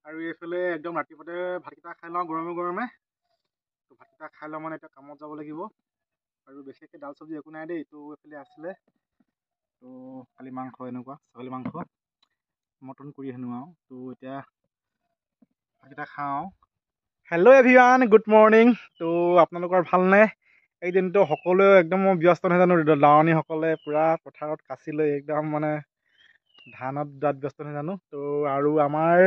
আৰু এইফালে একদম ৰাতিপুৱাতে ভাতকেইটা খাই লওঁ গৰমে গৰমে। তো ভাতকেইটা খাই লওঁ মানে এতিয়া কামত যাব লাগিব। আৰু বিশেষকৈ দাল চব্জি একো নাই দেই, তো এইফালে আছিলে তো খালি মাংস, এনেকুৱা ছাগলী মাংস মটন কৰি হেনো আৰু। তো এতিয়া ভাতকেইটা খাওঁ। Hello' everyone, good morning. তো আপোনালোকৰ ভালনে? এই দিনটো সকলোৱে একদম ব্যস্ত নহয় জানো, দাৱনীসকলে পূৰা পথাৰত কাচি লৈ একদম মানে ধানত দাত ব্যস্ত নহয় জানো। তো আৰু আমাৰ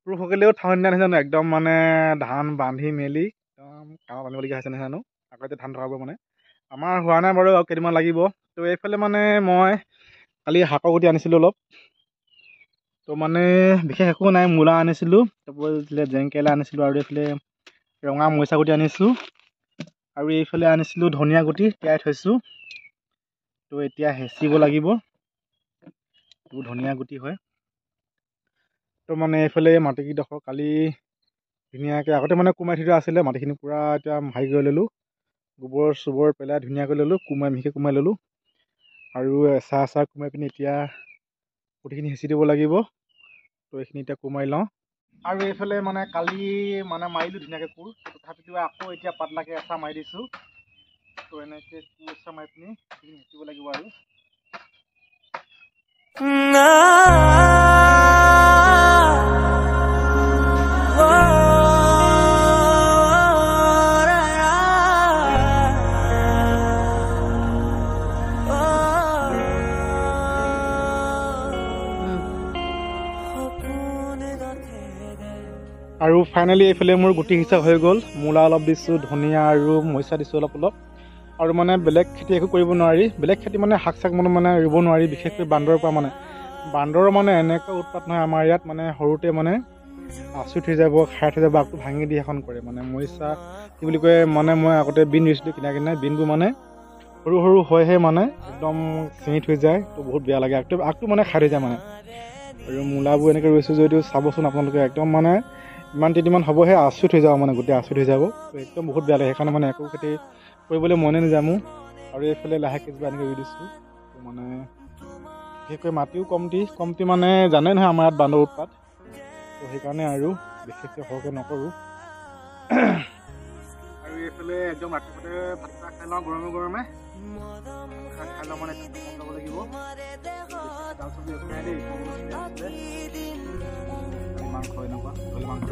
পুৰুষসকলেও ঠাৱনি নাই জানো, একদম মানে ধান বান্ধি মেলি একদম কামত আনিবলগীয়া হৈছে নহয় জানো। আকৌ এতিয়া ধান লগাব মানে আমাৰ হোৱা নাই বাৰু, আৰু কেইদিনমান লাগিব। তো এইফালে মানে মই কালি শাকৰ গুটি আনিছিলোঁ অলপ। তো মানে বিশেষ একো নাই, মূলা আনিছিলোঁ, তাৰপৰা জেংকেৰেলা আনিছিলোঁ, আৰু এইফালে ৰঙা মৰিচা গুটি আনিছোঁ, আৰু এইফালে আনিছিলোঁ ধনিয়া গুটি তিয়াই থৈছোঁ। তো এতিয়া হেঁচিব লাগিব। তো ধনিয়া গুটি হয়। তো মানে এইফালে মাটিকেইডোখৰ কালি ধুনীয়াকৈ আগতে মানে কোমাই থৈ দিয়া আছিলে, মাটিখিনি পূৰা এতিয়া হেৰি কৰি ল'লোঁ, গোবৰ চোবৰ পেলাই ধুনীয়াকৈ ল'লোঁ, মিহিকৈ কোমাই ল'লোঁ, আৰু এচাহ কোমাই পিনি এতিয়া গুটিখিনি হেঁচি দিব লাগিব। তো এইখিনি এতিয়া কোমাই লওঁ। আৰু এইফালে মানে কালি মানে মাৰিলোঁ ধুনীয়াকৈ কোৰ, তথাপিতো আকৌ এতিয়া পাতলাকৈ এচাহ মাৰি দিছোঁ। তো এনেকৈ কোৰ এচাহ মাৰি পিনি সেইখিনি হেঁচিব লাগিব আৰু। আৰু ফাইনেলি এইফালে মোৰ গুটি সিঁচা হৈ গ'ল। মূলা অলপ দিছোঁ, ধনিয়া আৰু মৰিচা দিছোঁ অলপ অলপ। আৰু মানে বেলেগ খেতি একো কৰিব নোৱাৰি, বেলেগ খেতি মানে শাক চাক মানে ৰুব নোৱাৰি, বিশেষকৈ বান্দৰৰ পৰা মানে বান্দৰৰ মানে এনেকুৱা উৎপাত নহয় আমাৰ ইয়াত, মানে সৰুতে মানে আঁচুৰি থৈ যাব, খাই থৈ যাব, আগটো ভাঙি দি এখন কৰে মানে। মৰিচা কি বুলি কয়, মানে মই আগতে বিন ৰুইছিলোঁ কিনাই বিনবোৰ মানে সৰু সৰু হয়হে মানে একদম ছিঙি থৈ যায়। তো বহুত বেয়া লাগে, আগটো মানে খাই থৈ যায় মানে। আৰু মূলাবোৰ এনেকৈ ৰুইছোঁ যদিও চাবচোন আপোনালোকে, একদম মানে ইমান তিনিমান হ'বহে আঁচুৰি থৈ যাব, মানে গোটেই আঁচুৰি থৈ যাব। তো একদম বহুত বেয়া লাগে, সেইকাৰণে মানে একো খেতি কৰিবলৈ মনে নাযায় মোৰ। আৰু এইফালে লাহেকৈ কিবা এনেকৈ ৰুই দিছোঁ। তো মানে বিশেষকৈ মাটিও কমটি মানে জানে নহয় আমাৰ ইয়াত বান্দৰ উৎপাত। তো সেইকাৰণে আৰু বিশেষকৈ সৰহকৈ নকৰোঁ। আৰু এইফালে একদম ৰাতিপুৱাতে ভাতকেইটা খাই লওঁ গৰমে গৰমে। খাই লওঁ মানে যাব লাগিব। দাল চব্জি একো নাই দেই, মাংস এনেকুৱা ছাগলী মাংস